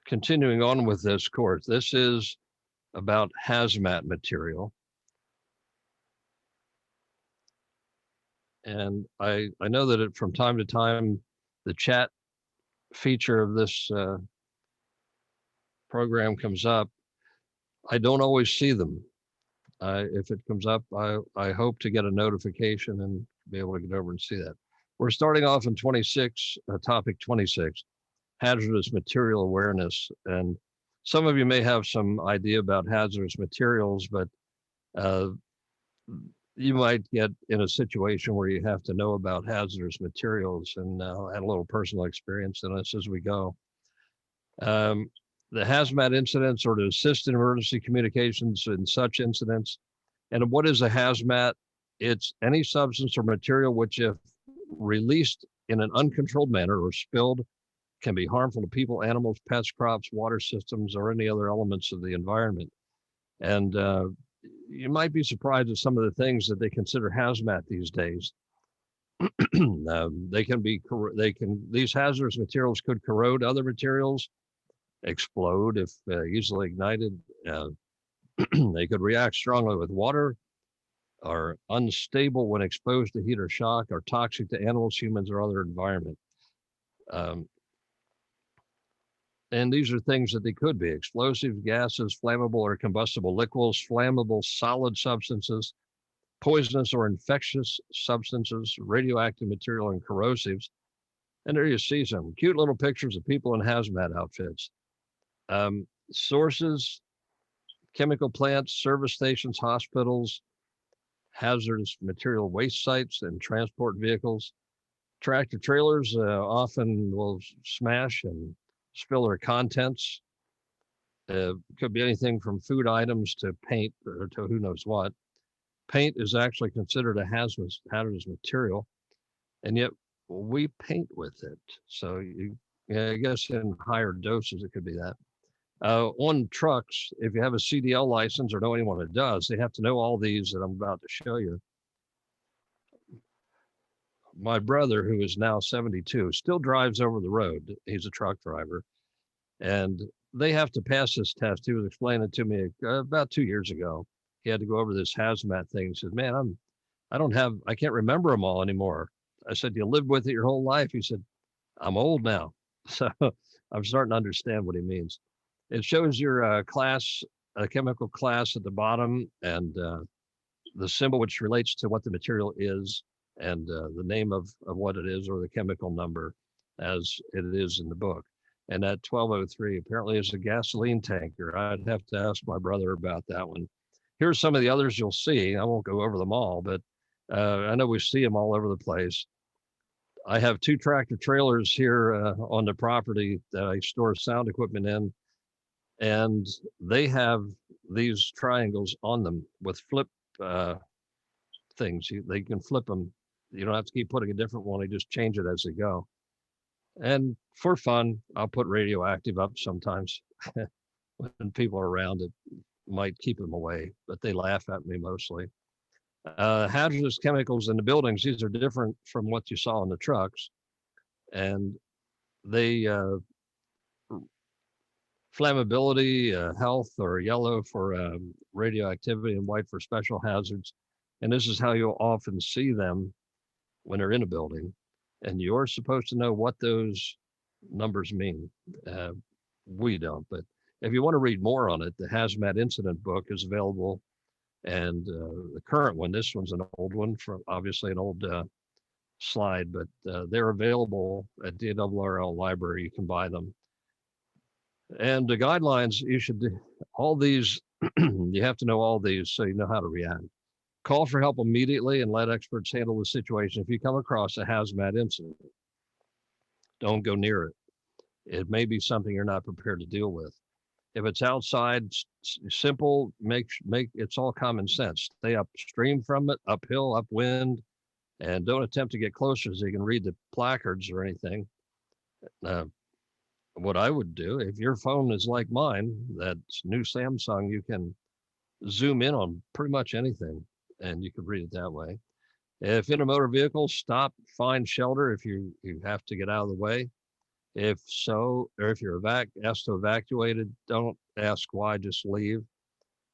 continuing on with this course. This is about hazmat material. And I know that from time to time, the chat feature of this program comes up. I don't always see them. If it comes up, I hope to get a notification and be able to get over and see that. We're starting off in topic 26, hazardous material awareness. And some of you may have some idea about hazardous materials, but you might get in a situation where you have to know about hazardous materials, and I'll add a little personal experience in this as we go. The hazmat incidents, or to assist in emergency communications in such incidents. And what is a hazmat? It's any substance or material which, if released in an uncontrolled manner or spilled, can be harmful to people, animals, pets, crops, water systems, or any other elements of the environment. And you might be surprised at some of the things that they consider hazmat these days. These hazardous materials could corrode other materials, explode if easily ignited. They could react strongly with water, are unstable when exposed to heat or shock, are toxic to animals, humans, or other environment. And these are things that they could be: explosive gases, flammable or combustible liquids, flammable solid substances, poisonous or infectious substances, radioactive material, and corrosives. And there you see some cute little pictures of people in hazmat outfits. Sources: chemical plants, service stations, hospitals, hazardous material waste sites, and transport vehicles. Tractor trailers often will smash and spill their contents. Could be anything from food items to paint, or to who knows what. Paint is actually considered a hazardous material, and yet we paint with it. So I guess in higher doses, it could be that. On trucks, if you have a CDL license or know anyone that does, they have to know all these that I'm about to show you. My brother, who is now 72, still drives over the road. He's a truck driver, and they have to pass this test. He was explaining it to me about 2 years ago. He had to go over this hazmat thing. He said, "Man, I can't remember them all anymore." I said, "You lived with it your whole life?" He said, "I'm old now." So I'm starting to understand what he means. It shows your class, a chemical class at the bottom, and the symbol which relates to what the material is, and the name of what it is, or the chemical number as it is in the book. And that 1203 apparently is a gasoline tanker. I'd have to ask my brother about that one. Here's some of the others you'll see. I won't go over them all, but I know we see them all over the place. I have 2 tractor trailers here on the property that I store sound equipment in, and they have these triangles on them with flip things. They can flip them. You don't have to keep putting a different one. They just change it as they go. And for fun, I'll put radioactive up sometimes. When people are around, it might keep them away, but they laugh at me mostly. Hazardous chemicals in the buildings, these are different from what you saw in the trucks. And they, flammability, health, or yellow for radioactivity, and white for special hazards. And this is how you'll often see them when they're in a building. And you're supposed to know what those numbers mean. We don't, but if you want to read more on it, the Hazmat Incident book is available. And the current one, this one's an old one, from obviously an old slide, but they're available at DWRL Library. You can buy them. And the guidelines, you should do all these. You have to know all these so you know how to react. Call for help immediately and let experts handle the situation. If you come across a hazmat incident, don't go near it. It may be something you're not prepared to deal with. If it's outside, simple, make it's all common sense. Stay upstream from it, uphill, upwind, and don't attempt to get closer so you can read the placards or anything. What I would do, if your phone is like mine, that's new Samsung, you can zoom in on pretty much anything, and you can read it that way. If in a motor vehicle, stop, find shelter if you have to get out of the way. If so, or if you're asked to evacuate it, don't ask why, just leave.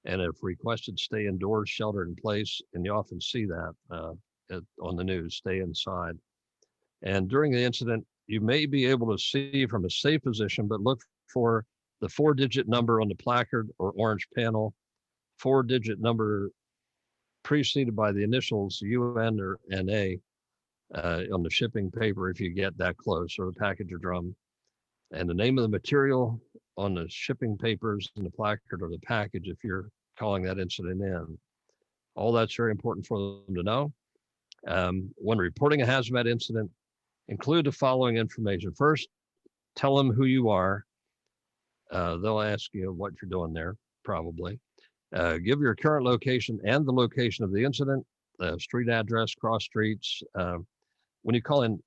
And if requested, stay indoors, shelter in place. And you often see that on the news, stay inside. And during the incident, you may be able to see from a safe position, but look for the 4-digit number on the placard or orange panel, 4-digit number preceded by the initials UN or NA on the shipping paper if you get that close, or the package or drum, and the name of the material on the shipping papers and the placard or the package if you're calling that incident in. All that's very important for them to know. When reporting a hazmat incident, include the following information. First, tell them who you are. They'll ask you what you're doing there, probably. Give your current location and the location of the incident, street address, cross streets. When you call in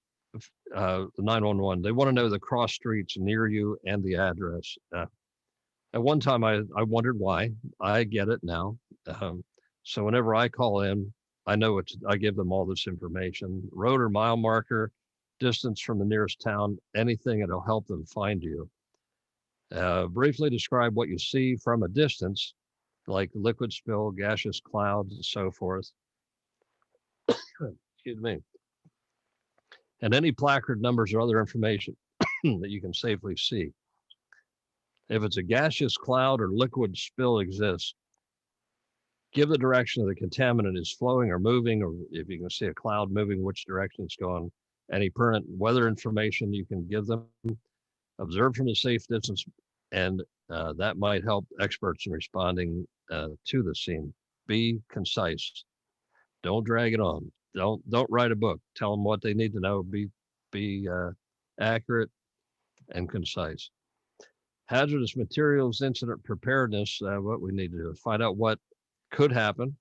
911, they want to know the cross streets near you and the address. At one time, I wondered why. I get it now. So whenever I call in, I know I give them all this information, road or mile marker, distance from the nearest town, anything that'll help them find you. Briefly describe what you see from a distance, like liquid spill, gaseous clouds, and so forth. Excuse me. And any placard numbers or other information that you can safely see. If it's a gaseous cloud or liquid spill exists, give the direction of the contaminant is flowing or moving, or if you can see a cloud moving, which direction it's going. Any permanent weather information you can give them. Observe from a safe distance, and that might help experts in responding to the scene. Be concise. Don't drag it on. Don't write a book. Tell them what they need to know. Be accurate and concise. Hazardous materials incident preparedness. What we need to do is find out what could happen,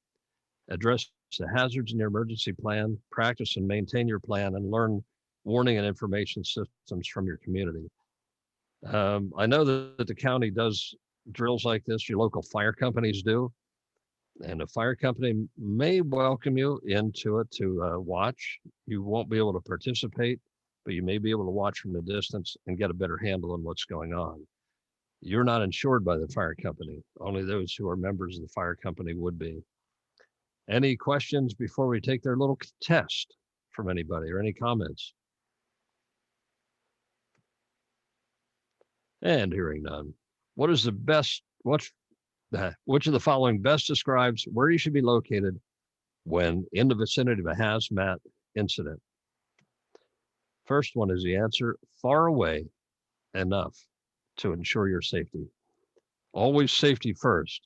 address the hazards in your emergency plan, practice and maintain your plan, and learn warning and information systems from your community. I know that the county does drills like this. Your local fire companies do. And a fire company may welcome you into it to watch. You won't be able to participate, but you may be able to watch from a distance and get a better handle on what's going on. You're not insured by the fire company. Only those who are members of the fire company would be. Any questions before we take their little test from anybody, or any comments? And hearing none. Which of the following best describes where you should be located when in the vicinity of a hazmat incident? First one is the answer: far away enough to ensure your safety. Always safety first,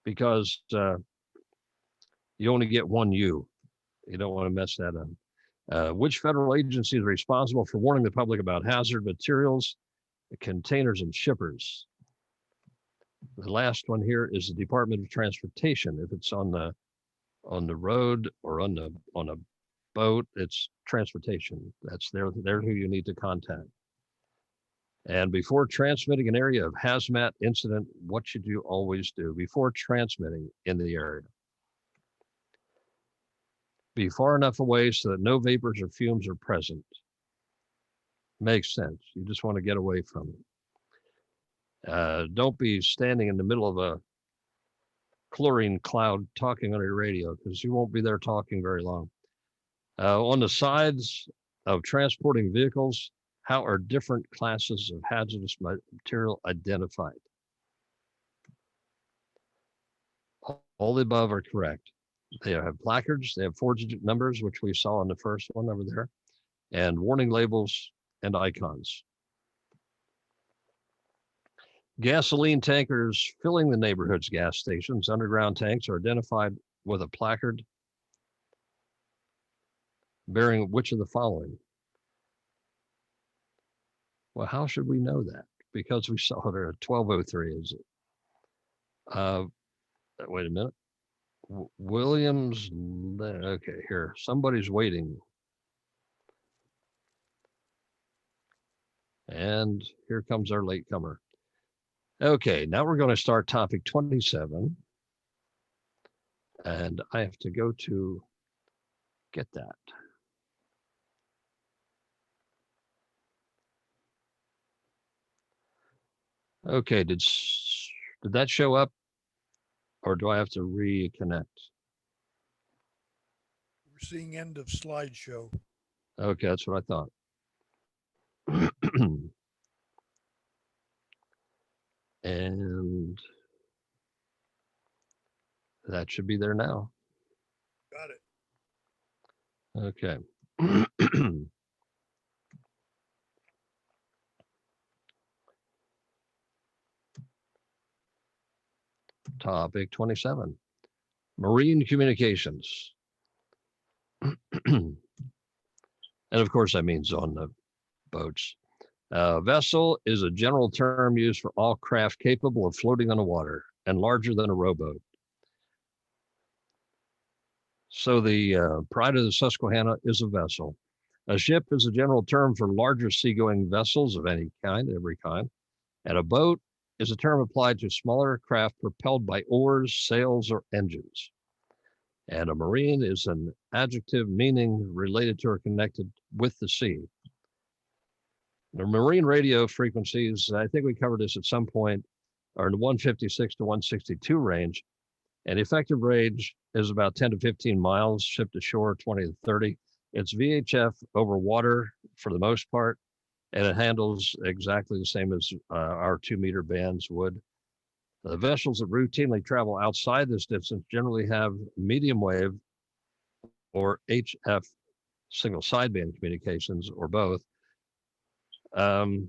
because you only get one you. You don't want to mess that up. Which federal agency is responsible for warning the public about hazard materials, containers, and shippers? The last one here is the Department of Transportation. If it's on the road or on a boat, it's transportation. They're who you need to contact. And before transmitting an area of hazmat incident, what should you always do before transmitting in the area? Be far enough away so that no vapors or fumes are present. Makes sense. You just want to get away from it. Don't be standing in the middle of a chlorine cloud talking on your radio, because you won't be there talking very long. On the sides of transporting vehicles, how are different classes of hazardous material identified? All the above are correct. They have placards, they have 4-digit numbers, which we saw in the first one over there, and warning labels and icons. Gasoline tankers filling the neighborhood's gas stations, underground tanks, are identified with a placard bearing which of the following? Well, how should we know that? Because we saw it at 1203, is it? Wait a minute. Williams, okay, here, somebody's waiting. And here comes our latecomer. Okay, now we're going to start topic 27. And I have to go to get that. Okay, did that show up, or do I have to reconnect? We're seeing end of slideshow. Okay, that's what I thought. And that should be there now. Got it. Okay. Topic 27, marine communications. And of course, that means on the boats. Vessel is a general term used for all craft capable of floating on the water and larger than a rowboat. So the Pride of the Susquehanna is a vessel. A ship is a general term for larger seagoing vessels of any kind, every kind. And a boat is a term applied to smaller craft propelled by oars, sails, or engines. And a marine is an adjective meaning related to or connected with the sea. The marine radio frequencies, I think we covered this at some point, are in the 156 to 162 range. And the effective range is about 10 to 15 miles, ship to shore 20 to 30. It's VHF over water for the most part, and it handles exactly the same as our 2-meter bands would. The vessels that routinely travel outside this distance generally have medium wave or HF single sideband communications or both. Um,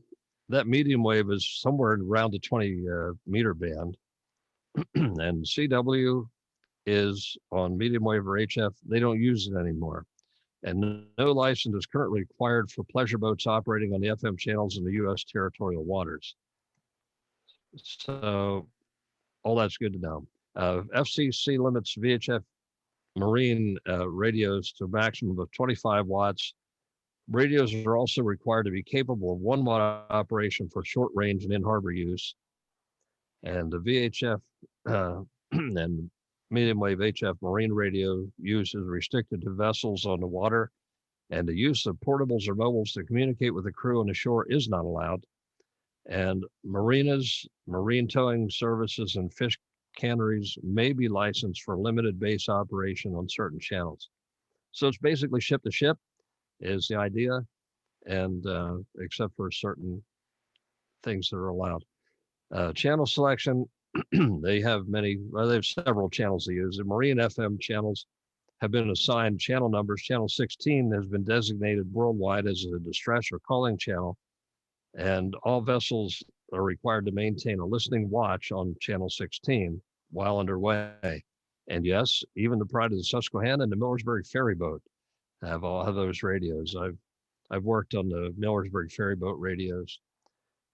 that medium wave is somewhere around the 20 meter band, and CW is on medium wave or HF. They don't use it anymore. And no license is currently required for pleasure boats operating on the FM channels in the U.S. territorial waters. So all that's good to know. FCC limits VHF marine radios to a maximum of 25 watts. Radios are also required to be capable of 1 watt operation for short range and in harbor use. And the VHF and medium wave HF marine radio use is restricted to vessels on the water, and the use of portables or mobiles to communicate with the crew on the shore is not allowed. And marinas, marine towing services, and fish canneries may be licensed for limited base operation on certain channels. So it's basically ship to ship is the idea, and except for certain things that are allowed. Channel selection, they have several channels they use. The marine FM channels have been assigned channel numbers. Channel 16 has been designated worldwide as a distress or calling channel, and all vessels are required to maintain a listening watch on channel 16 while underway. And yes, even the Pride of the Susquehanna and the Millersburg ferry boat have all of those radios. I've worked on the Millersburg ferry boat radios,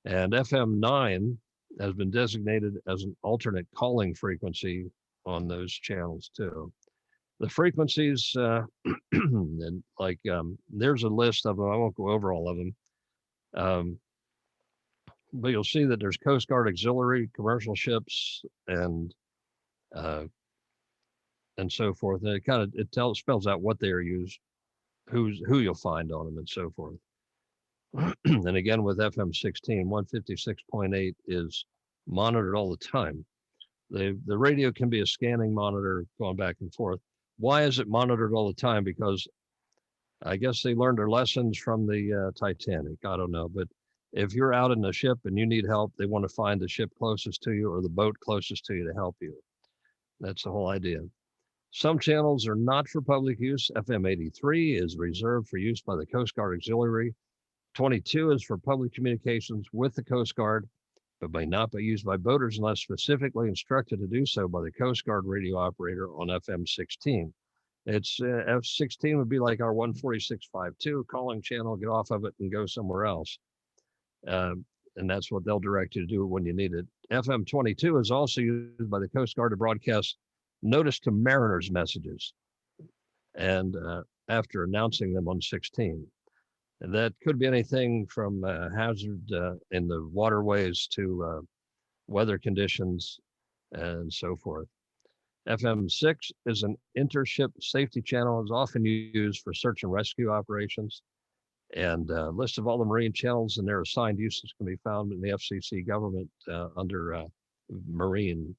and FM 9 has been designated as an alternate calling frequency on those channels too. The frequencies, and there's a list of them. I won't go over all of them. But you'll see that there's Coast Guard auxiliary, commercial ships, and so forth. And it spells out what they are used, who you'll find on them, and so forth. And again, with FM 16, 156.8 is monitored all the time. The radio can be a scanning monitor going back and forth. Why is it monitored all the time? Because I guess they learned their lessons from the Titanic. I don't know, but if you're out in a ship and you need help, they want to find the ship closest to you or the boat closest to you to help you. That's the whole idea. Some channels are not for public use. FM 83 is reserved for use by the Coast Guard Auxiliary. 22 is for public communications with the Coast Guard, but may not be used by boaters unless specifically instructed to do so by the Coast Guard radio operator on FM 16. It's F16 would be like our 146.52 calling channel, get off of it and go somewhere else. And that's what they'll direct you to do when you need it. FM 22 is also used by the Coast Guard to broadcast notice to mariners messages, and after announcing them on 16. And that could be anything from hazard in the waterways to weather conditions and so forth. FM 6 is an intership safety channel. It's often used for search and rescue operations. And a list of all the marine channels and their assigned uses can be found in the FCC government under marine.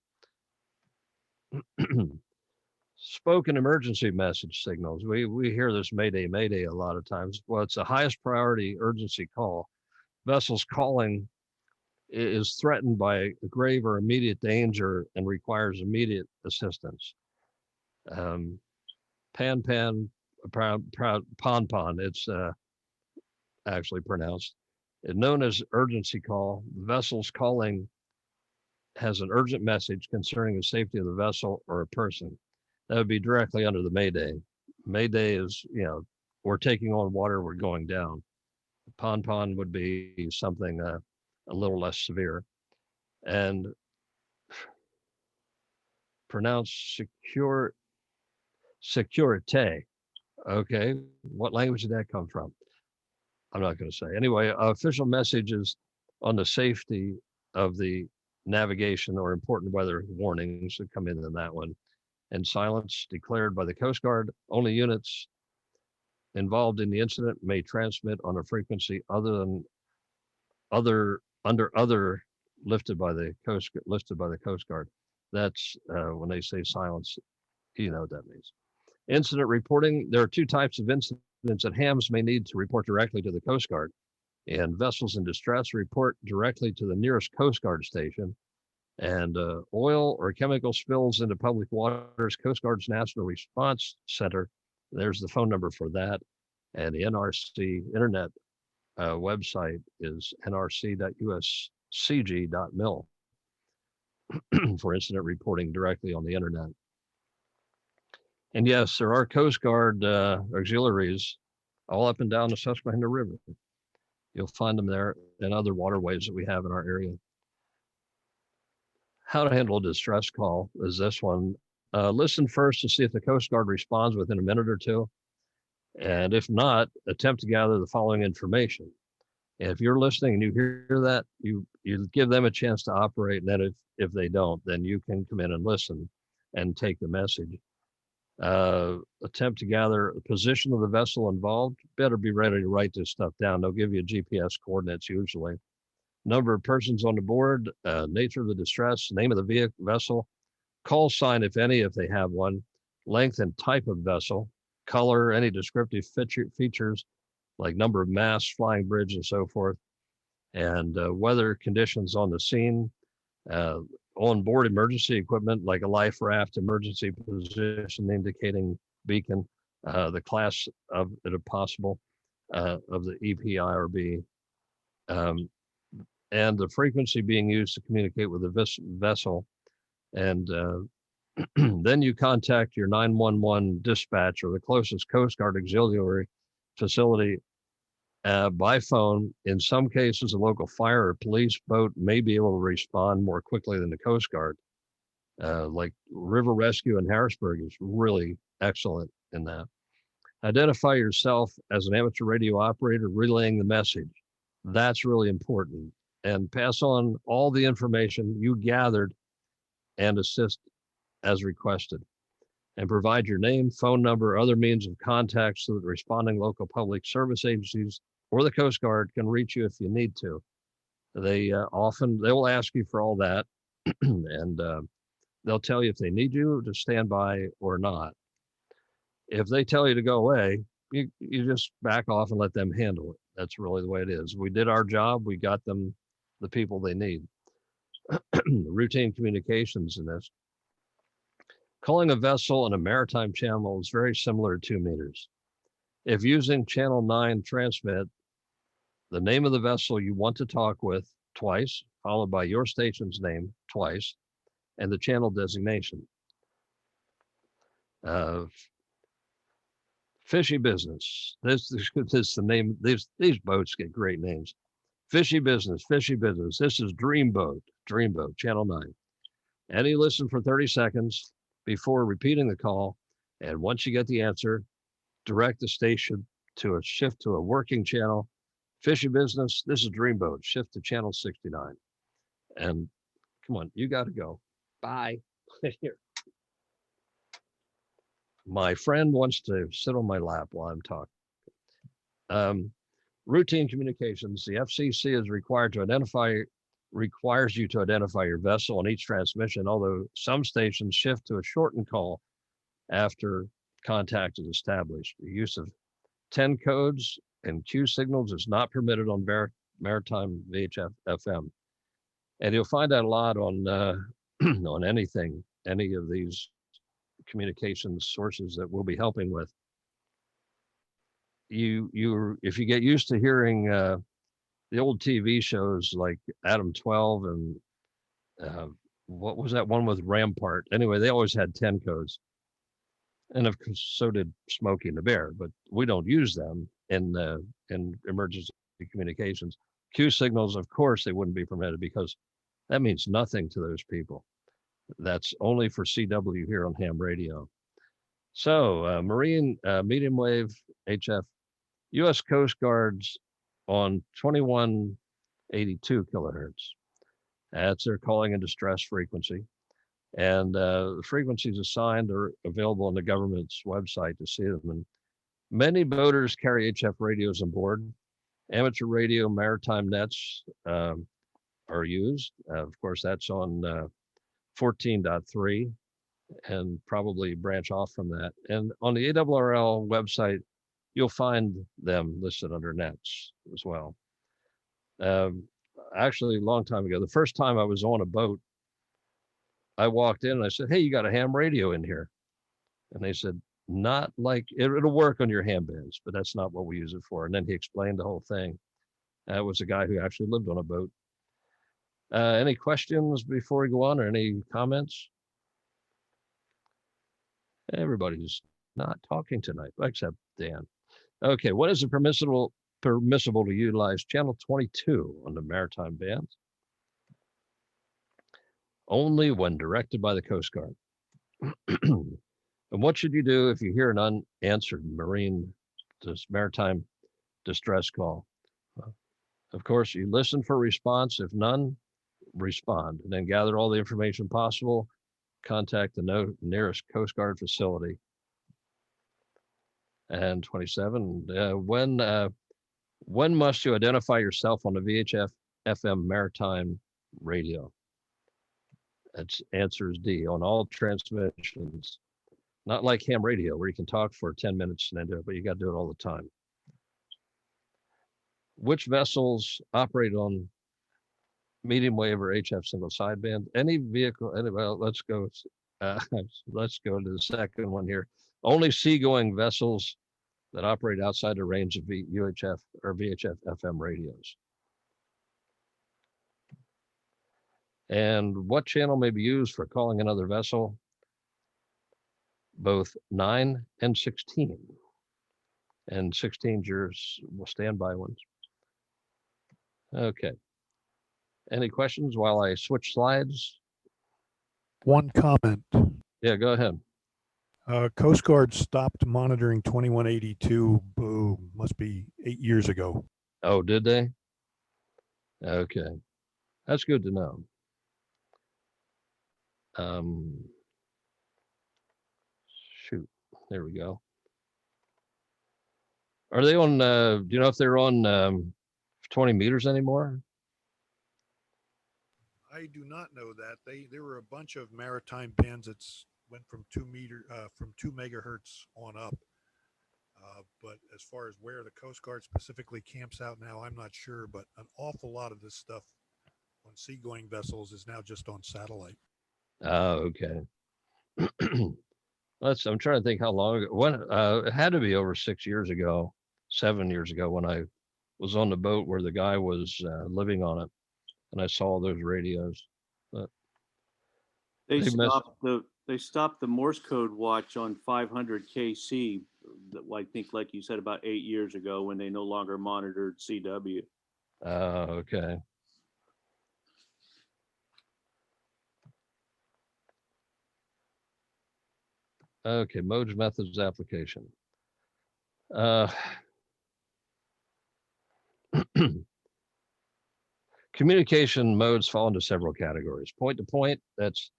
Spoken emergency message signals. We hear this Mayday, Mayday a lot of times. Well, it's the highest priority urgency call. Vessels calling is threatened by grave or immediate danger and requires immediate assistance. Um, pan, pon, pon, it's actually pronounced. Known as urgency call, vessels calling has an urgent message concerning the safety of the vessel or a person. That would be directly under the Mayday. Mayday is, we're taking on water, we're going down. Pon pon would be something a little less severe. And pronounced securite. Okay, what language did that come from? I'm not going to say. Anyway, official messages on the safety of the navigation or important weather warnings that come in that one. And silence declared by the Coast Guard. Only units involved in the incident may transmit on a frequency under other lifted by the Coast Guard. That's when they say silence, you know what that means. Incident reporting. There are two types of incidents that hams may need to report directly to the Coast Guard, and vessels in distress report directly to the nearest Coast Guard station. And oil or chemical spills into public waters, Coast Guard's National Response Center, there's the phone number for that. And the NRC internet website is nrc.uscg.mil for incident reporting directly on the internet. And yes, there are Coast Guard auxiliaries all up and down the Susquehanna River. You'll find them there and other waterways that we have in our area. How to handle a distress call is this one. Listen first to see if the Coast Guard responds within a minute or two. And if not, attempt to gather the following information. And if you're listening and you hear that, you give them a chance to operate. And then if they don't, then you can come in and listen and take the message. Attempt to gather the position of the vessel involved. Better be ready to write this stuff down. They'll give you GPS coordinates usually. Number of persons on the board, nature of the distress, name of the vehicle, vessel, call sign, if any, if they have one, length and type of vessel, color, any descriptive features like number of masts, flying bridge, and so forth, and weather conditions on the scene, on board emergency equipment like a life raft, emergency position indicating beacon, the class of it if possible, of the EPIRB. And the frequency being used to communicate with the vessel. And then you contact your 911 dispatch or the closest Coast Guard auxiliary facility by phone. In some cases, a local fire or police boat may be able to respond more quickly than the Coast Guard. Like River Rescue in Harrisburg is really excellent in that. Identify yourself as an amateur radio operator relaying the message. That's really important. And pass on all the information you gathered and assist as requested. And provide your name, phone number, other means of contact so that responding local public service agencies or the Coast Guard can reach you if you need to. They will ask you for all that, and they'll tell you if they need you to stand by or not. If they tell you to go away, you just back off and let them handle it. That's really the way it is. We did our job. We got them the people they need. Routine communications in this. Calling a vessel in a maritime channel is very similar to 2 meters. If using channel 9 transmit, the name of the vessel you want to talk with twice, followed by your station's name twice, and the channel designation. Fishy business. This is the name. These boats get great names. Fishy business. This is Dreamboat, channel 9. And you listen for 30 seconds before repeating the call. And once you get the answer, direct the station to a shift to a working channel. Fishy business. This is Dreamboat. Shift to channel 69. And come on, you got to go. Bye. Here. My friend wants to sit on my lap while I'm talking. Routine communications. The FCC is requires you to identify your vessel on each transmission, although some stations shift to a shortened call after contact is established. The use of 10 codes and Q signals is not permitted on maritime VHF FM. And you'll find that a lot on on any of these communications sources that we'll be helping with. If you get used to hearing the old TV shows like Adam 12 and what was that one with Rampart? Anyway, they always had 10 codes. And of course, so did Smokey and the Bear, but we don't use them in emergency communications. Q signals, of course, they wouldn't be permitted because that means nothing to those people. That's only for CW here on ham radio. So Marine medium wave HF, U.S. Coast Guard's on 2182 kilohertz. That's their calling and distress frequency. And the frequencies assigned are available on the government's website to see them. And many boaters carry HF radios on board. Amateur radio maritime nets are used. Of course, that's on 14.3 and probably branch off from that. And on the ARRL website, you'll find them listed under nets as well. Actually, a long time ago, the first time I was on a boat, I walked in and I said, "Hey, you got a ham radio in here?" And they said, "Not like it'll work on your ham bands, but that's not what we use it for." And then he explained the whole thing. That was a guy who actually lived on a boat. Any questions before we go on, or any comments? Everybody's not talking tonight, except Dan. Okay, what is it permissible to utilize channel 22 on the maritime bands? Only when directed by the Coast Guard. And what should you do if you hear an unanswered maritime distress call? Of course, you listen for a response. If none, respond, and then gather all the information possible. Contact the nearest Coast Guard facility. And 27, when must you identify yourself on the VHF FM maritime radio? That's answer is D, on all transmissions. Not like ham radio where you can talk for 10 minutes and then do it, but you got to do it all the time. Which vessels operate on medium wave or HF single sideband? Any vehicle, well, let's go to the second one here. Only seagoing vessels that operate outside the range of UHF or VHF FM radios. And what channel may be used for calling another vessel? Both 9 and 16. And 16's your standby ones. Okay. Any questions while I switch slides? One comment. Yeah, go ahead. Coast Guard stopped monitoring 2182, must be 8 years ago. Oh, did they? Okay. That's good to know. Shoot, there we go. Are they on, do you know if they're on 20 meters anymore? I do not know that. There were a bunch of maritime bands that went from 2 megahertz on up. But as far as where the Coast Guard specifically camps out now, I'm not sure, but an awful lot of this stuff on seagoing vessels is now just on satellite. Oh, okay. I'm trying to think how long ago. When it had to be over 6 years ago, 7 years ago, when I was on the boat where the guy was living on it, and I saw those radios. But they stopped the Morse code watch on 500 KC. I think, like you said, about 8 years ago, when they no longer monitored CW. Okay. Okay, modes, methods, application. Communication modes fall into several categories. Point to point, that's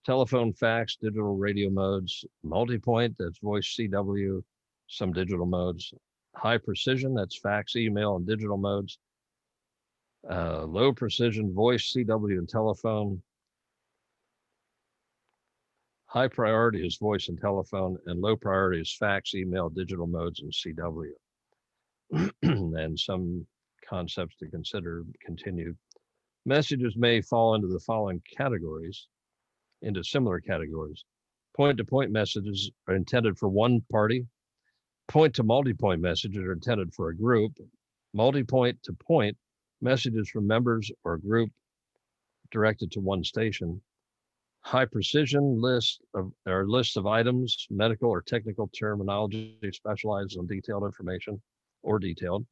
telephone, fax, digital radio modes. Multi-point, that's voice, CW, some digital modes. High precision, that's fax, email, and digital modes. Low precision, voice, CW, and telephone. High priority is voice and telephone, and low priority is fax, email, digital modes, and CW. And some concepts to consider continued. Messages may fall into the following categories, into similar categories. Point-to-point messages are intended for one party. Point-to-multipoint messages are intended for a group. Multi-point-to-point messages from members or a group directed to one station. High precision lists of items, medical or technical terminology specialized on detailed information or detailed.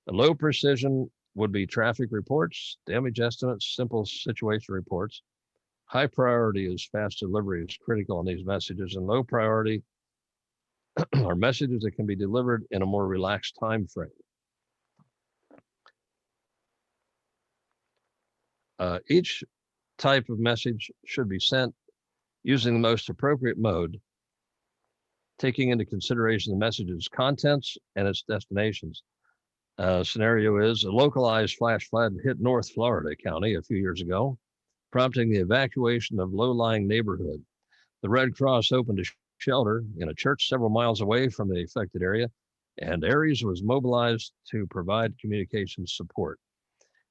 A low precision would be traffic reports, damage estimates, simple situation reports. High priority is fast delivery is critical on these messages, and low priority are messages that can be delivered in a more relaxed time frame. Each type of message should be sent using the most appropriate mode, taking into consideration the message's contents and its destinations. Scenario is a localized flash flood hit North Florida County a few years ago, prompting the evacuation of low-lying neighborhood. The Red Cross opened a shelter in a church several miles away from the affected area, and ARES was mobilized to provide communication support.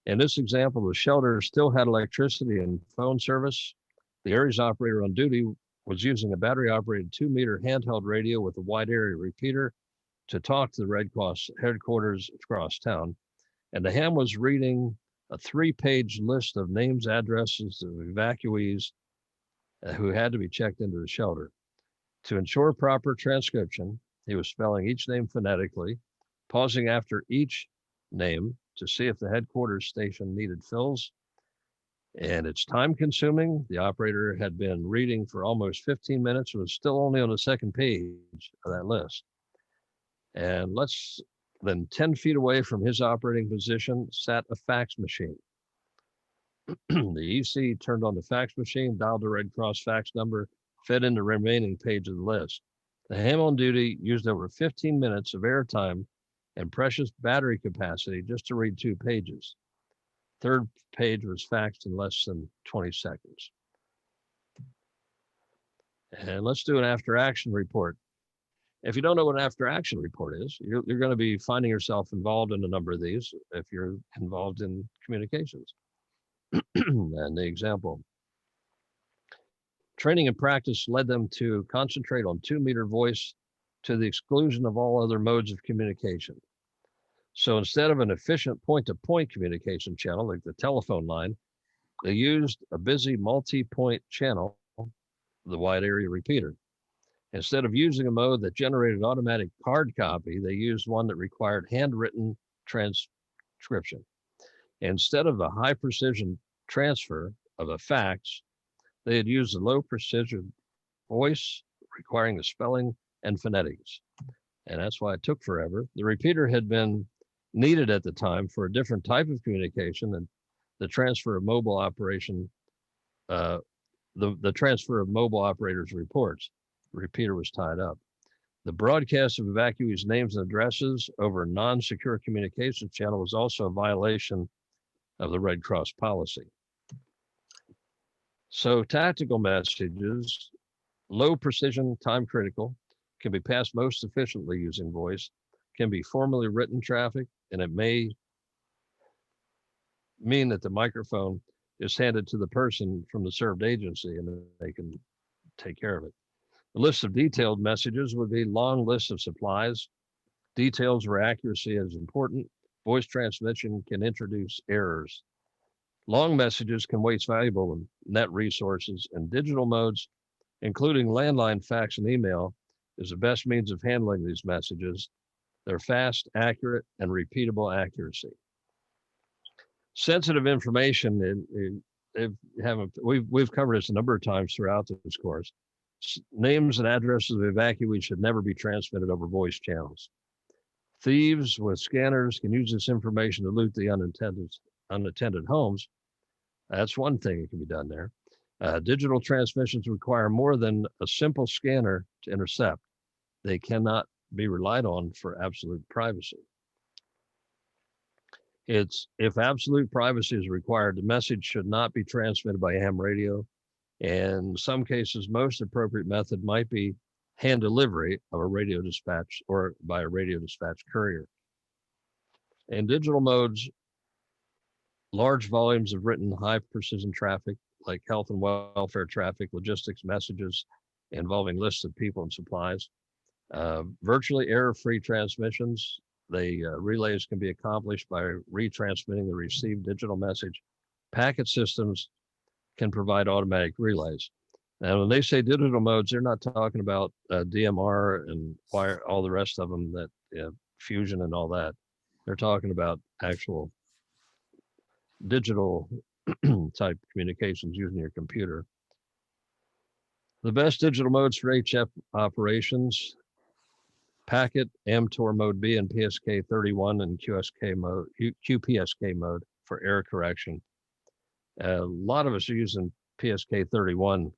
In this example, the shelter still had electricity and phone service. The ARES operator on duty was using a battery-operated 2-meter handheld radio with a wide area repeater to talk to the Red Cross headquarters across town. And the ham was reading a 3-page list of names, addresses of evacuees who had to be checked into the shelter. To ensure proper transcription, he was spelling each name phonetically, pausing after each name to see if the headquarters station needed fills. And it's time consuming. The operator had been reading for almost 15 minutes and was still only on the second page of that list. And then 10 feet away from his operating position sat a fax machine. The EC turned on the fax machine, dialed the Red Cross fax number, fed in the remaining page of the list. The ham on duty used over 15 minutes of airtime and precious battery capacity just to read 2 pages. Third page was faxed in less than 20 seconds. And let's do an after action report. If you don't know what an after action report is, you're going to be finding yourself involved in a number of these if you're involved in communications. And the example, training and practice led them to concentrate on 2-meter voice to the exclusion of all other modes of communication. So instead of an efficient point-to-point communication channel like the telephone line, they used a busy multi-point channel, the wide area repeater. Instead of using a mode that generated automatic hard copy, they used one that required handwritten transcription. Instead of a high precision transfer of a fax, they had used a low precision voice requiring the spelling and phonetics. And that's why it took forever. The repeater had been needed at the time for a different type of communication than the transfer of mobile operation, the transfer of mobile operators' reports. The repeater was tied up. The broadcast of evacuees' names and addresses over a non-secure communications channel was also a violation of the Red Cross policy. So tactical messages, low precision, time critical, can be passed most efficiently using voice, can be formally written traffic, and it may mean that the microphone is handed to the person from the served agency and they can take care of it. The list of detailed messages would be long lists of supplies. Details where accuracy is important. Voice transmission can introduce errors. Long messages can waste valuable net resources, and digital modes, including landline, fax, and email, is the best means of handling these messages. They're fast, accurate, and repeatable accuracy. Sensitive information, we've covered this a number of times throughout this course. Names and addresses of evacuees should never be transmitted over voice channels. Thieves with scanners can use this information to loot the unattended homes. That's one thing that can be done there. Digital transmissions require more than a simple scanner to intercept. They cannot be relied on for absolute privacy. If absolute privacy is required, the message should not be transmitted by ham radio. And in some cases, most appropriate method might be hand delivery of a radio dispatch or by a radio dispatch courier. In digital modes, large volumes of written high precision traffic like health and welfare traffic, logistics messages involving lists of people and supplies, virtually error-free transmissions. Relays can be accomplished by retransmitting the received digital message. Packet systems can provide automatic relays. Now, when they say digital modes, they're not talking about DMR and all the rest of them, that fusion and all that. They're talking about actual digital type communications using your computer. The best digital modes for HF operations: packet, MTOR mode B, and PSK 31 and QPSK mode for error correction. A lot of us are using PSK 31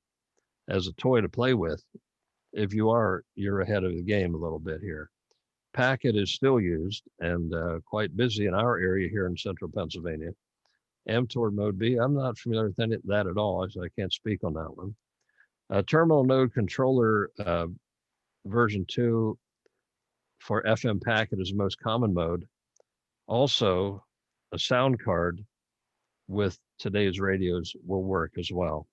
as a toy to play with. If you are, you're ahead of the game a little bit here. Packet is still used and quite busy in our area here in central Pennsylvania. MTOR mode B, I'm not familiar with that at all, so I can't speak on that one. Terminal node controller version 2 for FM packet is the most common mode. Also, a sound card with today's radios will work as well.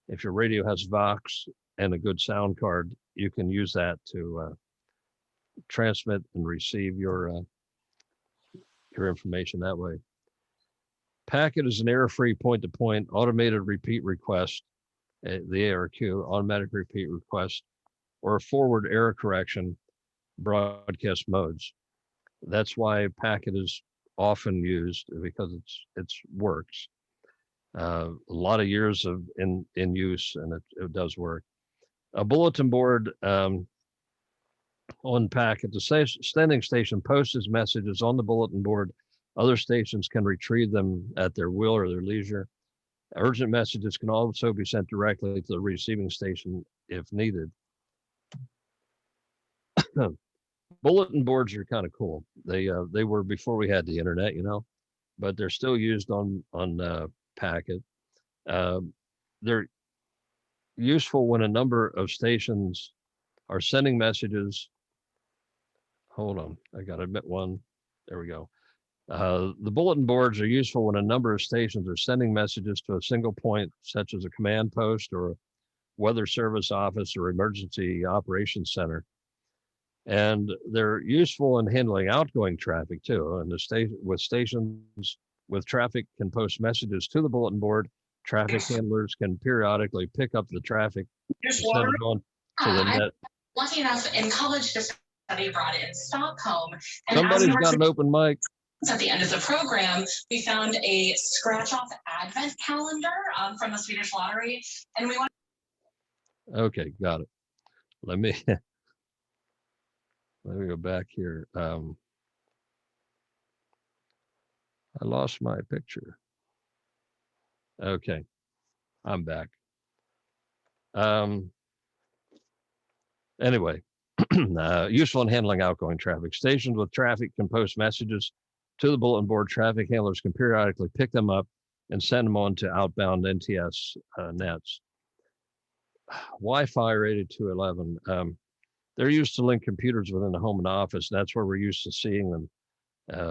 If your radio has Vox and a good sound card, you can use that to transmit and receive your information that way. Packet is an error-free point-to-point automated repeat request, the ARQ, automatic repeat request, or forward error correction broadcast modes. That's why packet is often used, because it works. A lot of years in use, and it does work. A bulletin board on packet. The sending station posts its messages on the bulletin board. Other stations can retrieve them at their will or their leisure. Urgent messages can also be sent directly to the receiving station if needed. Bulletin boards are kind of cool. They were before we had the internet, but they're still used on packet. They're useful when a number of stations are sending messages. Hold on, I got to admit one. There we go. The bulletin boards are useful when a number of stations are sending messages to a single point, such as a command post or a weather service office or emergency operations center. And they're useful in handling outgoing traffic too. And stations with traffic can post messages to the bulletin board. Traffic handlers can periodically pick up the traffic and send it on to the net. Lucky enough in college to study abroad in Stockholm. And somebody's got an open mic. At the end of the program, we found a scratch-off advent calendar from the Swedish lottery, and we want. Okay, got it. Let me go back here. I lost my picture. Okay, I'm back. Anyway, useful in handling outgoing traffic. Stations with traffic can post messages to the bulletin board. Traffic handlers can periodically pick them up and send them on to outbound NTS nets. Wi-Fi rated 211. They're used to link computers within the home and office. That's where we're used to seeing them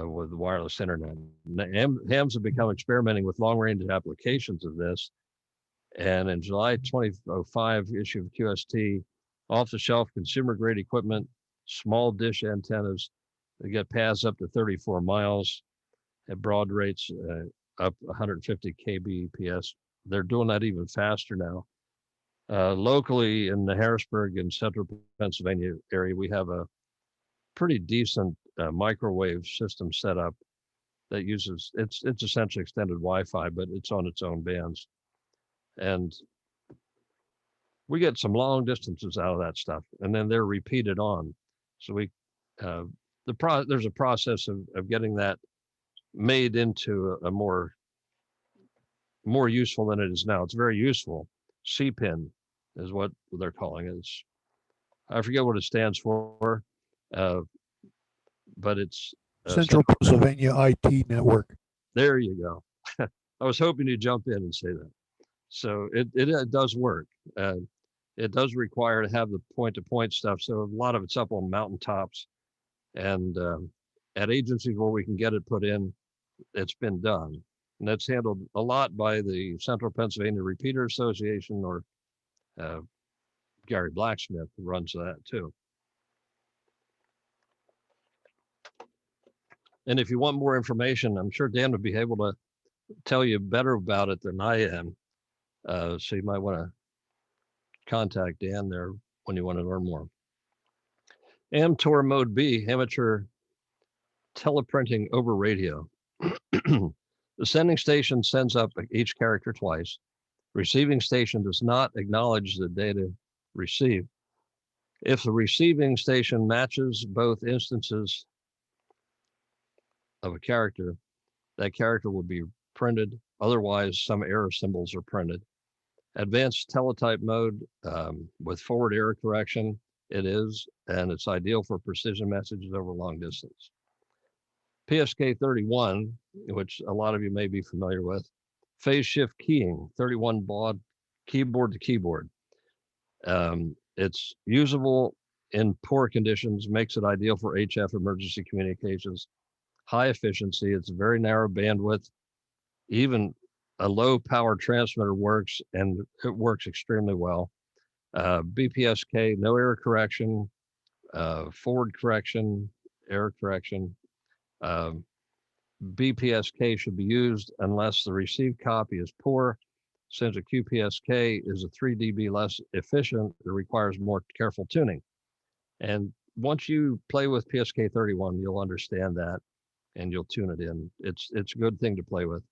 with wireless internet. Hams have become experimenting with long-range applications of this. And in July 2005 issue of QST, off-the-shelf consumer-grade equipment, small dish antennas, they get paths up to 34 miles at broad rates, up 150 kbps. They're doing that even faster now. Locally in the Harrisburg and central Pennsylvania area, we have a pretty decent microwave system set up that uses, it's essentially extended Wi-Fi, but it's on its own bands. And we get some long distances out of that stuff, and then they're repeated on. So there's a process of getting that made into a more useful than it is now. It's very useful. CPIN is what they're calling it. I forget what it stands for, but it's Central Pennsylvania IT Network. There you go. I was hoping you'd jump in and say that. So it does work. It does require to have the point-to-point stuff. So a lot of it's up on mountaintops, and at agencies where we can get it put in, it's been done. And that's handled a lot by the Central Pennsylvania Repeater Association, or Gary Blacksmith runs that too. And if you want more information, I'm sure Dan would be able to tell you better about it than I am. So you might want to contact Dan there when you want to learn more. AMTOR Mode B, amateur teleprinting over radio. The sending station sends up each character twice. Receiving station does not acknowledge the data received. If the receiving station matches both instances of a character, that character will be printed. Otherwise, some error symbols are printed. Advanced teletype mode with forward error correction, it is, and it's ideal for precision messages over long distance. PSK 31, which a lot of you may be familiar with, phase shift keying, 31 baud keyboard to keyboard. It's usable in poor conditions, makes it ideal for HF emergency communications. High efficiency, it's very narrow bandwidth. Even a low power transmitter works, and it works extremely well. BPSK, no error correction, forward correction, error correction. BPSK should be used unless the received copy is poor. Since a QPSK is a 3 dB less efficient, it requires more careful tuning. And once you play with PSK 31, you'll understand that and you'll tune it in. It's a good thing to play with.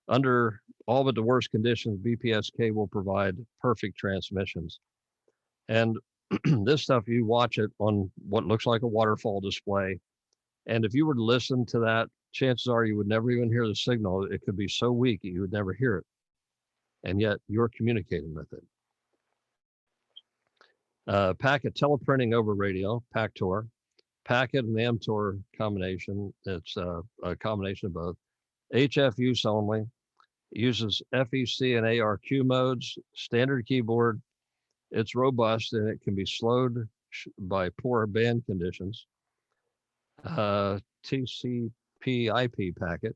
Under all but the worst conditions, BPSK will provide perfect transmissions. And this stuff, you watch it on what looks like a waterfall display. And if you were to listen to that, chances are you would never even hear the signal. It could be so weak you would never hear it. And yet you're communicating with it. Packet teleprinting over radio, PACTOR. Packet and AMTOR combination, it's a combination of both. HF use only, uses FEC and ARQ modes, standard keyboard. It's robust and it can be slowed by poor band conditions. TCP IP packet,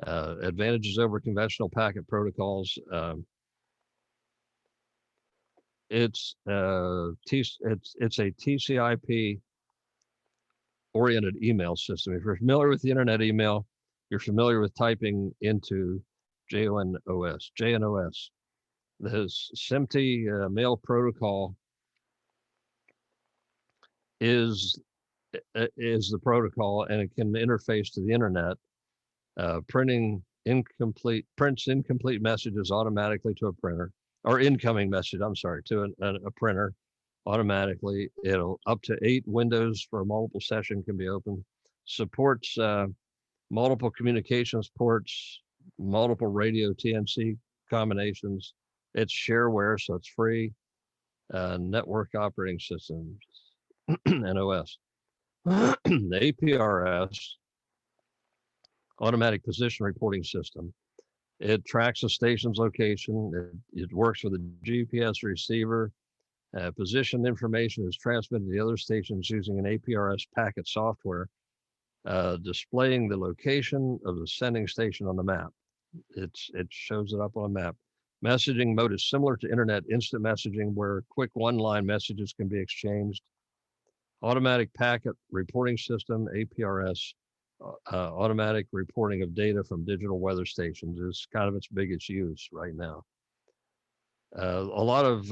advantages over conventional packet protocols. It's a TCP oriented email system. If you're familiar with the internet email, you're familiar with typing into JNOS. The SMPTE mail protocol is the protocol, and it can interface to the internet. Prints incomplete messages automatically to a printer, or incoming message, I'm sorry, to a printer automatically. It'll up to 8 windows for a multiple session can be opened. Supports multiple communications ports, multiple radio TNC combinations. It's shareware, so it's free. Network operating systems, NOS. The APRS, automatic position reporting system. It tracks the station's location. It works with a GPS receiver. Position information is transmitted to the other stations using an APRS packet software, displaying the location of the sending station on the map. It shows it up on a map. Messaging mode is similar to internet instant messaging, where quick one-line messages can be exchanged. Automatic packet reporting system, APRS, automatic reporting of data from digital weather stations is kind of its biggest use right now. A lot of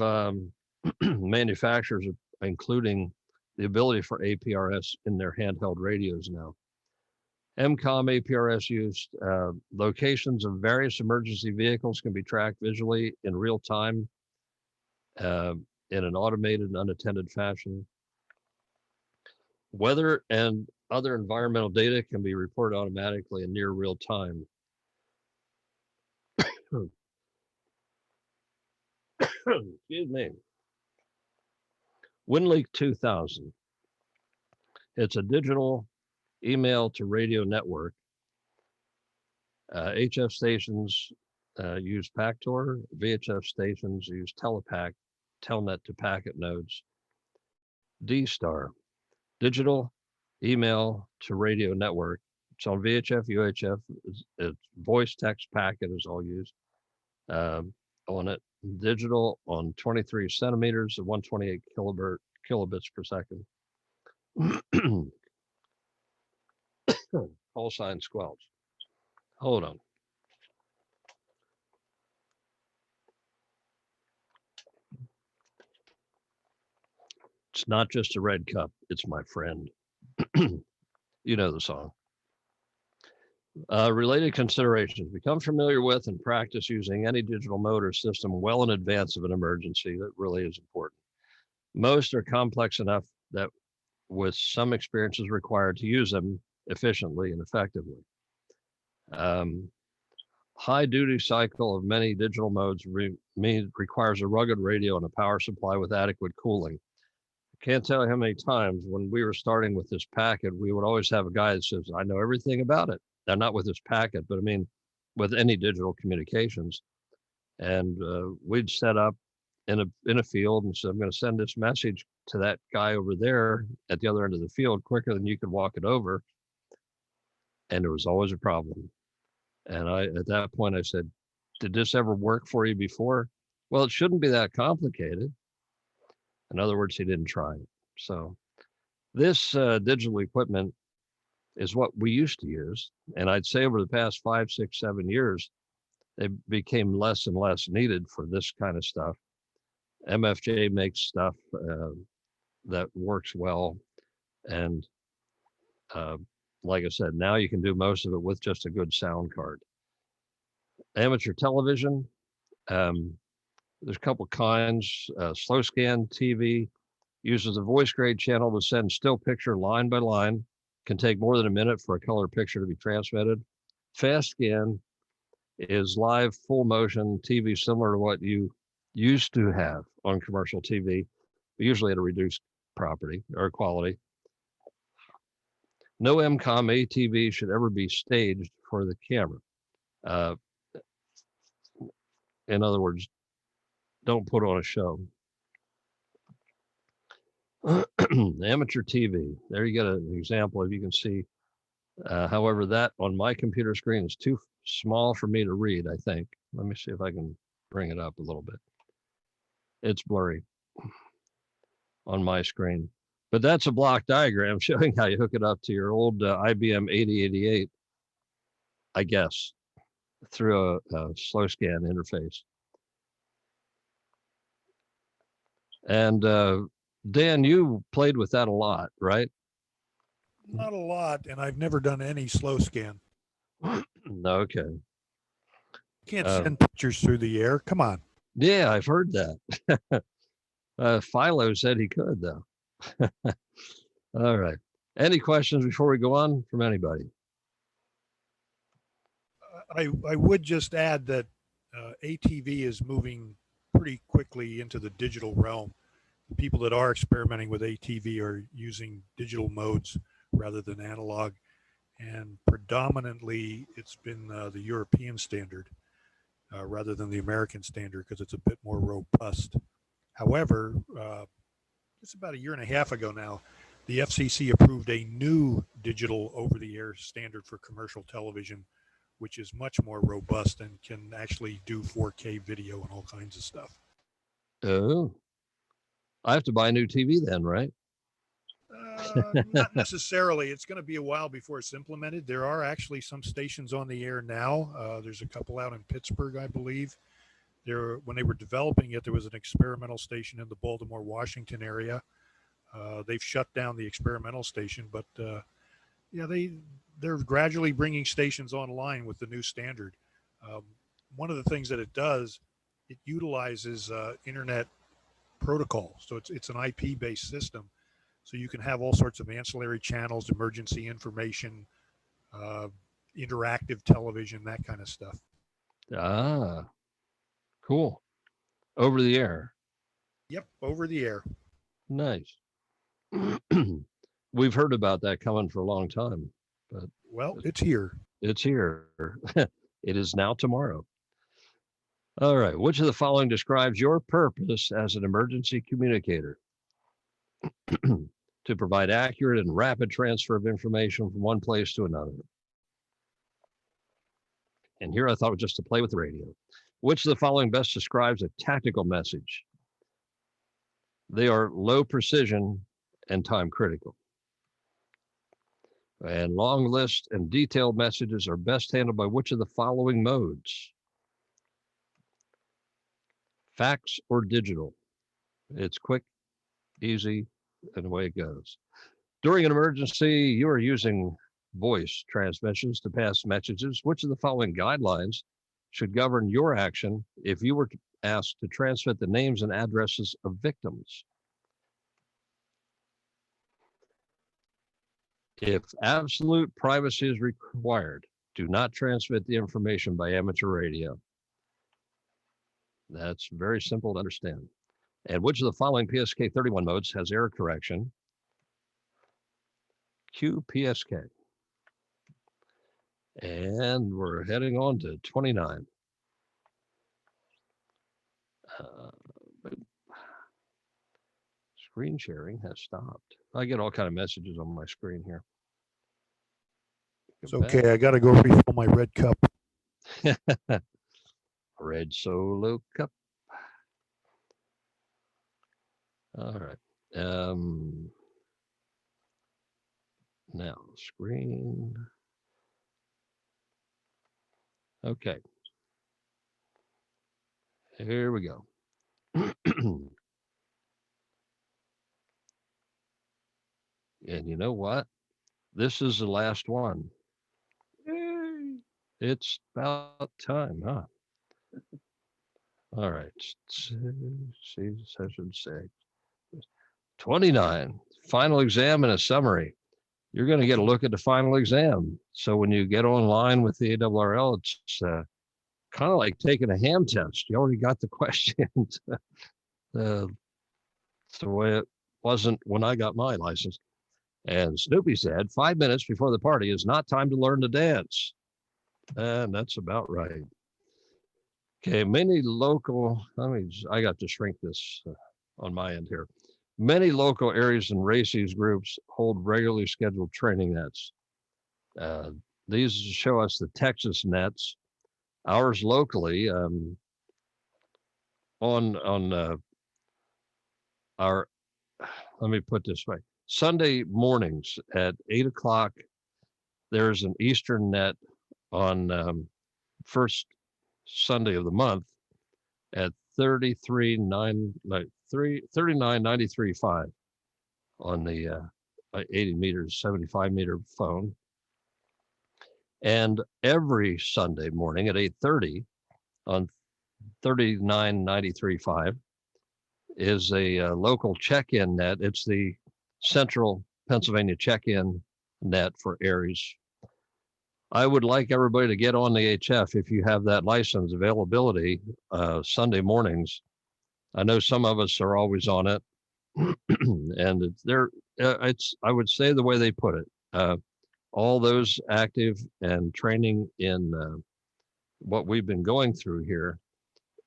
manufacturers are including the ability for APRS in their handheld radios now. MCOM APRS used. Locations of various emergency vehicles can be tracked visually in real time in an automated and unattended fashion. Weather and other environmental data can be reported automatically in near real time. Excuse me. WinLeak 2000. It's a digital email to radio network. HF stations use PACTOR. VHF stations use Telepac, Telnet to packet nodes. D-Star, digital email to radio network. It's on VHF, UHF. It's voice text packet is all used on it. Digital on 23 centimeters of 128 kilobits per second. Call sign squelch. Hold on. It's not just a red cup, it's my friend. You know the song. Related considerations. Become familiar with and practice using any digital mode or system well in advance of an emergency. That really is important. Most are complex enough that with some experience is required to use them efficiently and effectively. High duty cycle of many digital modes requires a rugged radio and a power supply with adequate cooling. I can't tell you how many times when we were starting with this packet, we would always have a guy that says, I know everything about it. Now, not with this packet, but I mean, with any digital communications. And we'd set up in a field and said, I'm going to send this message to that guy over there at the other end of the field quicker than you could walk it over. And there was always a problem. And at that point, I said, did this ever work for you before? Well, it shouldn't be that complicated. In other words, he didn't try it. So this digital equipment is what we used to use. And I'd say over the past 5, 6, 7 years, it became less and less needed for this kind of stuff. MFJ makes stuff that works well. And like I said, now you can do most of it with just a good sound card. Amateur television, there's a couple kinds. Slow scan TV uses a voice grade channel to send still picture line by line. Can take more than a minute for a color picture to be transmitted. Fast scan is live full motion TV, similar to what you used to have on commercial TV, usually at a reduced property or quality. No MCOM ATV should ever be staged for the camera. In other words, don't put on a show. Amateur TV. There you get an example. If you can see. However, that on my computer screen is too small for me to read, I think. Let me see if I can bring it up a little bit. It's blurry on my screen. But that's a block diagram showing how you hook it up to your old IBM 8088, I guess, through a slow scan interface. And Dan, you played with that a lot, right? Not a lot, and I've never done any slow scan. Okay. You can't send pictures through the air. Come on. Yeah, I've heard that. Philo said he could, though. All right. Any questions before we go on from anybody? I would just add that ATV is moving pretty quickly into the digital realm. The people that are experimenting with ATV are using digital modes rather than analog, and predominantly it's been the European standard rather than the American standard because it's a bit more robust. However, it's about 1.5 years ago now, the FCC approved a new digital over-the-air standard for commercial television, which is much more robust and can actually do 4K video and all kinds of stuff. Oh, I have to buy a new TV then, right? Not necessarily. It's going to be a while before it's implemented. There are actually some stations on the air now. There's a couple out in Pittsburgh, I believe. When they were developing it, there was an experimental station in the Baltimore, Washington area. They've shut down the experimental station, but yeah, they're gradually bringing stations online with the new standard. One of the things that it does, it utilizes internet protocol. So it's an IP-based system. So you can have all sorts of ancillary channels, emergency information, interactive television, that kind of stuff. Ah, cool. Over the air. Yep, over the air. Nice. we've heard about that coming for a long time, but Well, it's here. it's here. It is now tomorrow. All right. Which of the following describes your purpose as an emergency communicator? To provide accurate and rapid transfer of information from one place to another. And here I thought just to play with the radio. Which of the following best describes a tactical message? They are low precision and time critical. And long lists and detailed messages are best handled by which of the following modes? Fax or digital? It's quick, easy, and away it goes. During an emergency, you are using voice transmissions to pass messages. Which of the following guidelines should govern your action if you were asked to transmit the names and addresses of victims? If absolute privacy is required, do not transmit the information by amateur radio. That's very simple to understand. And which of the following PSK 31 modes has error correction? Q PSK. And we're heading on to 29. Screen sharing has stopped. I get all kind of messages on my screen here. It's okay. I got to go refill my red cup. Red Solo Cup. All right. Now screen. Okay. Here we go. And you know what? This is the last one. Yay. It's about time, huh? All right. See, session 6. 29. Final exam and a summary. You're going to get a look at the final exam. So when you get online with the ARRL, it's kind of like taking a ham test. You already got the questions. It's the way it wasn't when I got my license. And Snoopy said, 5 minutes before the party is not time to learn to dance. And that's about right. Okay, many local, I got to shrink this on my end here. Many local areas and races groups hold regularly scheduled training nets. These show us the Texas nets. Ours locally on our, let me put this way. Sunday mornings at 8 o'clock, there's an Eastern net on first Sunday of the month at 39.93.5 on the 80 meters, 75 meter phone. And every Sunday morning at 8:30 on 39.93.5 is a local check-in net. It's the Central Pennsylvania check-in net for ARES. I would like everybody to get on the HF if you have that license availability Sunday mornings. I know some of us are always on it, and it's I would say the way they put it. All those active and training in what we've been going through here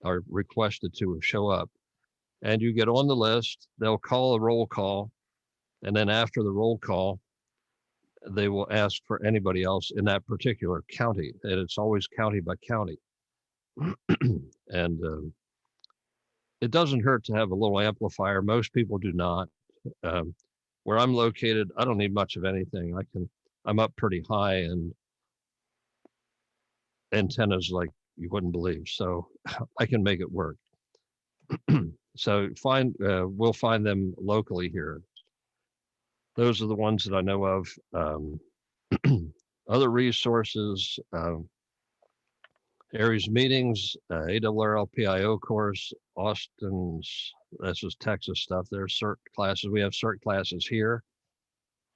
are requested to show up. And you get on the list, they'll call a roll call. And then after the roll call, they will ask for anybody else in that particular county. And it's always county by county. And it doesn't hurt to have a little amplifier. Most people do not. Where I'm located, I don't need much of anything. I'm up pretty high and antennas like you wouldn't believe. So I can make it work. So we'll find them locally here. Those are the ones that I know of. Other resources, ARES meetings, ARRL PIO course, Austin's, this is Texas stuff. There's CERT classes. We have CERT classes here.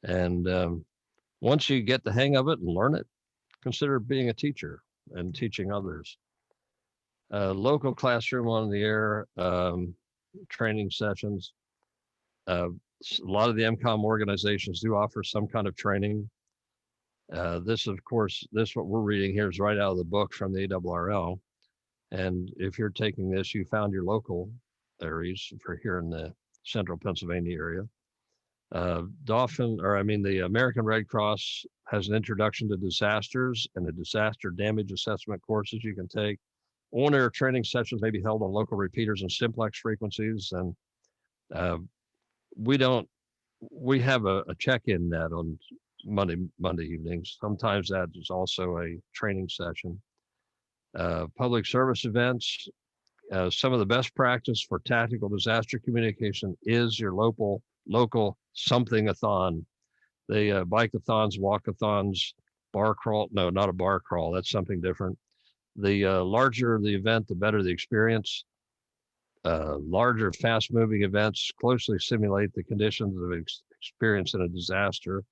And once you get the hang of it and learn it, consider being a teacher and teaching others. Local classroom on the air, training sessions. A lot of the MCOM organizations do offer some kind of training. This, of course, what we're reading here is right out of the book from the ARRL. And if you're taking this, you found your local ARES for here in the central Pennsylvania area. The American Red Cross has an introduction to disasters and a disaster damage assessment courses you can take. On-air training sessions may be held on local repeaters and simplex frequencies. And we have a check-in net on Monday evenings. Sometimes that is also a training session. Public service events. Some of the best practice for tactical disaster communication is your local something-a-thon. They bike-a-thons, walk-a-thons, bar crawl. No, not a bar crawl. That's something different. The larger the event, the better the experience. Larger, fast-moving events closely simulate the conditions of experience in a disaster.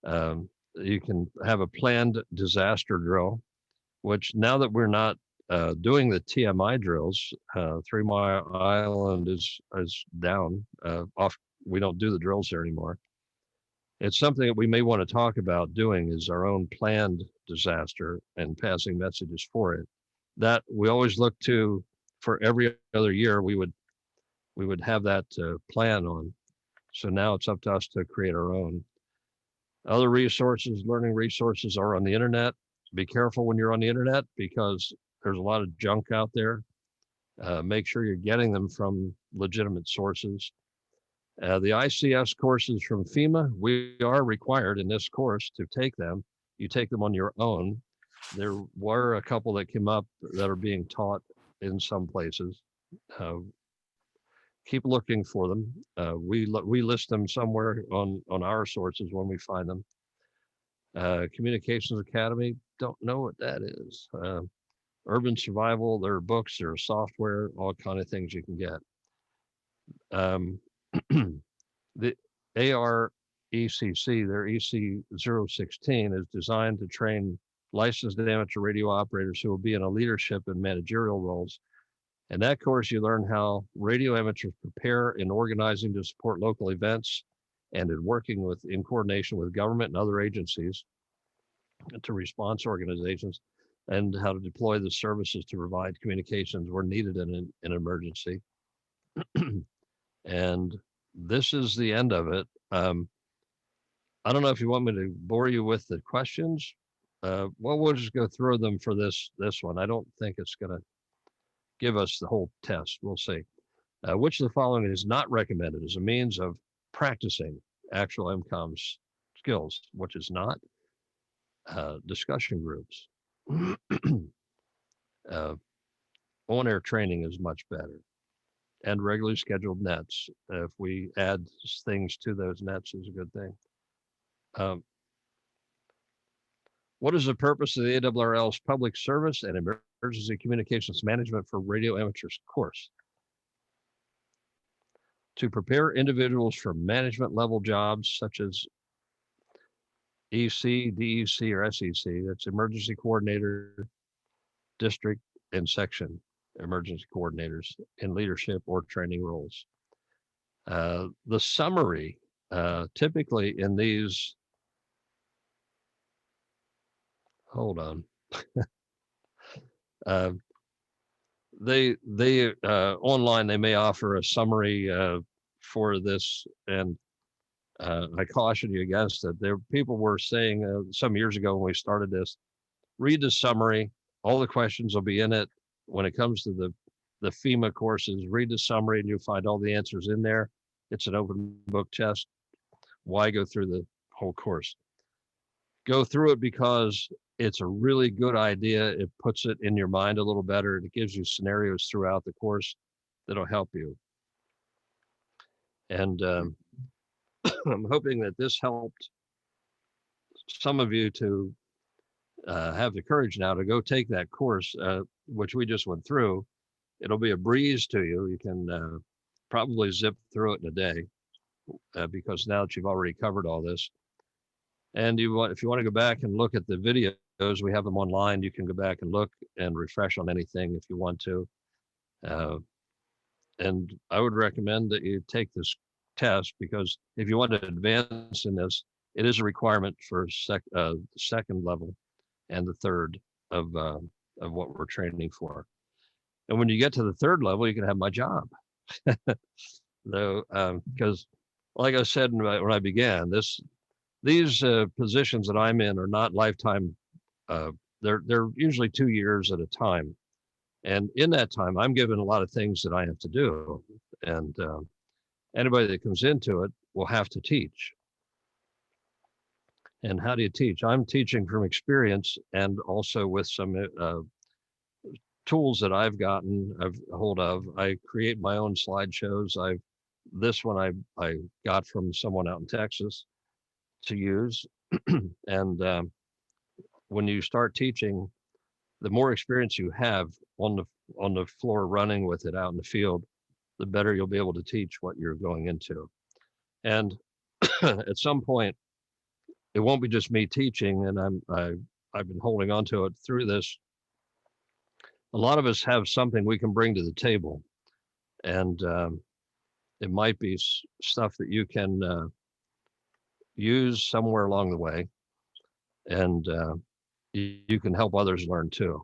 You can have a planned disaster drill, which now that we're not doing the TMI drills, 3 Mile Island is down off. We don't do the drills there anymore. It's something that we may want to talk about doing is our own planned disaster and passing messages for it. That we always look to for every other year. We would have that plan on. So now it's up to us to create our own. Other resources, learning resources are on the internet. Be careful when you're on the internet because there's a lot of junk out there. Make sure you're getting them from legitimate sources. The ICS courses from FEMA, we are required in this course to take them. You take them on your own. There were a couple that came up that are being taught in some places. Keep looking for them. We list them somewhere on our sources when we find them. Communications Academy, don't know what that is. Urban Survival, there are books, there are software, all kind of things you can get. The ARECC, their EC016, is designed to train licensed amateur radio operators who will be in a leadership and managerial roles. In that course, you learn how radio amateurs prepare in organizing to support local events and in working in coordination with government and other agencies to response organizations, and how to deploy the services to provide communications where needed in an emergency. And this is the end of it. I don't know if you want me to bore you with the questions. Well, we'll just go through them for this one. I don't think it's going to give us the whole test. We'll see. Which of the following is not recommended as a means of practicing actual MCOM skills, which is not discussion groups. On-air training is much better. And regularly scheduled nets. If we add things to those nets is a good thing. What is the purpose of the ARRL's Public Service and Emergency Communications Management for Radio Amateurs course? To prepare individuals for management level jobs such as EC, DEC, or SEC, that's Emergency Coordinator, District, and Section Emergency Coordinators in leadership or training roles. The summary, typically in these, hold on. They online, they may offer a summary for this, and I caution you against it. People were saying some years ago when we started this, read the summary, all the questions will be in it. When it comes to the FEMA courses, read the summary and you'll find all the answers in there. It's an open book test. Why go through the whole course? Go through it because it's a really good idea. It puts it in your mind a little better. It gives you scenarios throughout the course that'll help you. And I'm hoping that this helped some of you to have the courage now to go take that course, which we just went through. It'll be a breeze to you. You can probably zip through it in a day because now that you've already covered all this. And if you want to go back and look at the videos, we have them online. You can go back and look and refresh on anything if you want to. And I would recommend that you take this test, because if you want to advance in this, it is a requirement for the second level and the third of what we're training for. And when you get to the third level, you can have my job. Though, because like I said when I began, these positions that I'm in are not lifetime. They're usually 2 years at a time. And in that time, I'm given a lot of things that I have to do. And anybody that comes into it will have to teach. And how do you teach? I'm teaching from experience and also with some tools that I've gotten a hold of. I create my own slideshows. This one I got from someone out in Texas to use. And when you start teaching, the more experience you have on the floor running with it out in the field, the better you'll be able to teach what you're going into. And at some point, it won't be just me teaching, and I've been holding on to it through this. A lot of us have something we can bring to the table, and it might be stuff that you can use somewhere along the way, and you can help others learn too.